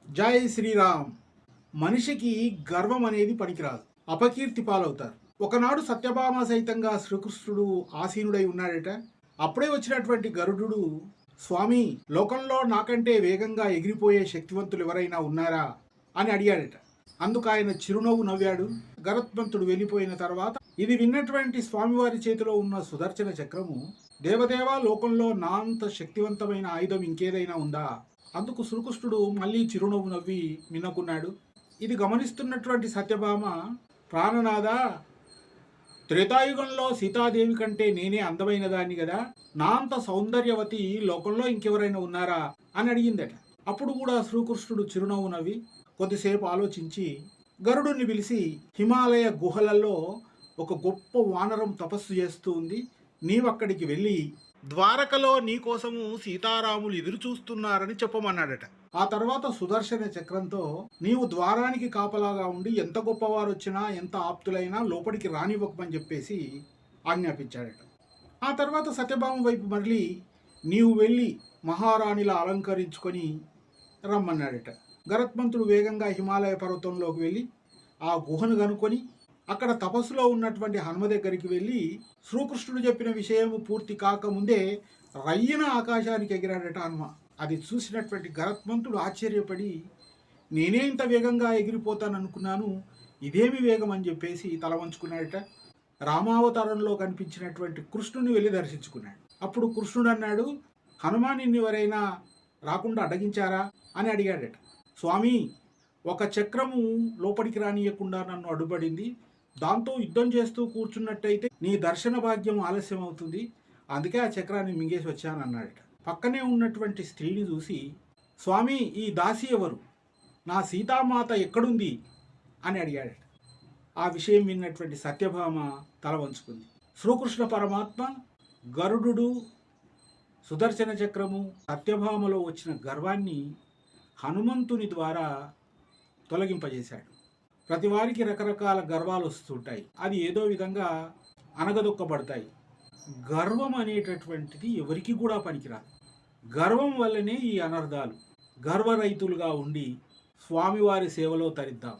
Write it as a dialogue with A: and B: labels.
A: జై శ్రీరామ్. మనిషికి గర్వం అనేది పనికిరాదు, అపకీర్తి పాలవుతారు. ఒకనాడు సత్యభామ సైతంగా శ్రీకృష్ణుడు ఆసీనుడై ఉన్నాడట. అప్పుడే వచ్చినటువంటి గరుడు, స్వామి, లోకంలో నాకంటే వేగంగా ఎగిరిపోయే శక్తివంతులు ఎవరైనా ఉన్నారా అని అడిగాడట. అందుకు ఆయన చిరునవ్వు నవ్వాడు. గరుత్మంతుడు వెళ్ళిపోయిన తర్వాత ఇది విన్నటువంటి స్వామివారి చేతిలో ఉన్న సుదర్శన చక్రము, దేవదేవ, లోకంలో నా అంత శక్తివంతమైన ఆయుధం ఇంకేదైనా ఉందా? అందుకు శ్రీకృష్ణుడు మళ్ళీ చిరునవ్వు నవ్వి మిన్నకున్నాడు. ఇది గమనిస్తున్నటువంటి సత్యభామ, ప్రాణనాథ, త్రేతాయుగంలో సీతాదేవి కంటే నేనే అందమైన దాన్ని కదా, నా అంత సౌందర్యవతి లోకంలో ఇంకెవరైనా ఉన్నారా అని అడిగిందట. అప్పుడు కూడా శ్రీకృష్ణుడు చిరునవ్వు నవ్వి కొద్దిసేపు ఆలోచించి గరుడుని పిలిచి, హిమాలయ గుహలలో ఒక గొప్ప వానరం తపస్సు చేస్తూ ఉంది, నీవక్కడికి వెళ్ళి ద్వారకలో నీకోసము సీతారాములు ఎదురు చూస్తున్నారని చెప్పమన్నాడట. ఆ తర్వాత సుదర్శన చక్రంతో నీవు ద్వారానికి కాపలాగా ఉండి ఎంత గొప్పవారు వచ్చినా ఎంత ఆప్తులైనా లోపలికి రానివ్వకమని చెప్పేసి ఆజ్ఞాపించాడట. ఆ తర్వాత సత్యభామ వైపు మరలి నీవు వెళ్ళి మహారాణిలా అలంకరించుకొని రమ్మన్నాడట. గరుత్మంతుడు వేగంగా హిమాలయ పర్వతంలోకి వెళ్ళి ఆ గుహను కనుక్కొని అక్కడ తపస్సులో ఉన్నటువంటి హనుమ దగ్గరికి వెళ్ళి శ్రీకృష్ణుడు చెప్పిన విషయము పూర్తి కాకముందే రయ్యన ఆకాశానికి ఎగిరాడట హనుమ. అది చూసినటువంటి గరుత్మంతుడు ఆశ్చర్యపడి, నేనే ఇంత వేగంగా ఎగిరిపోతాననుకున్నాను, ఇదేమి వేగం అని చెప్పేసి తల వంచుకున్నాడట. రామావతారంలో కనిపించినటువంటి కృష్ణుని వెళ్ళి దర్శించుకున్నాడు. అప్పుడు కృష్ణుడు అన్నాడు, హనుమాన్ని ఎవరైనా రాకుండా అడ్డగించారా అని అడిగాడట. స్వామి, ఒక చక్రము లోపలికి రానియకుండా నన్ను అడ్డుపడింది, దాంతో యుద్ధం చేస్తూ కూర్చున్నట్టయితే నీ దర్శన భాగ్యం ఆలస్యం అవుతుంది, అందుకే ఆ చక్రాన్ని మింగేసి వచ్చాను అన్నాడట. పక్కనే ఉన్నటువంటి స్త్రీని చూసి, స్వామి, ఈ దాసి ఎవరు, నా సీతామాత ఎక్కడుంది అని అడిగాడట. ఆ విషయం విన్నటువంటి సత్యభామ తల వంచుకుంది. శ్రీకృష్ణ పరమాత్మ గరుడు, సుదర్శన చక్రము, సత్యభామలో వచ్చిన గర్వాన్ని హనుమంతుని ద్వారా తొలగింపజేశాడు. ప్రతి వారికి రకరకాల గర్వాలు వస్తుంటాయి, అది ఏదో విధంగా అనగదొక్కబడతాయి. గర్వం అనేటటువంటిది ఎవరికి కూడా పనికిరాదు. గర్వం వల్లనే ఈ అనర్థాలు. గర్వరహితులుగా ఉండి స్వామివారి సేవలో తరిద్దాం.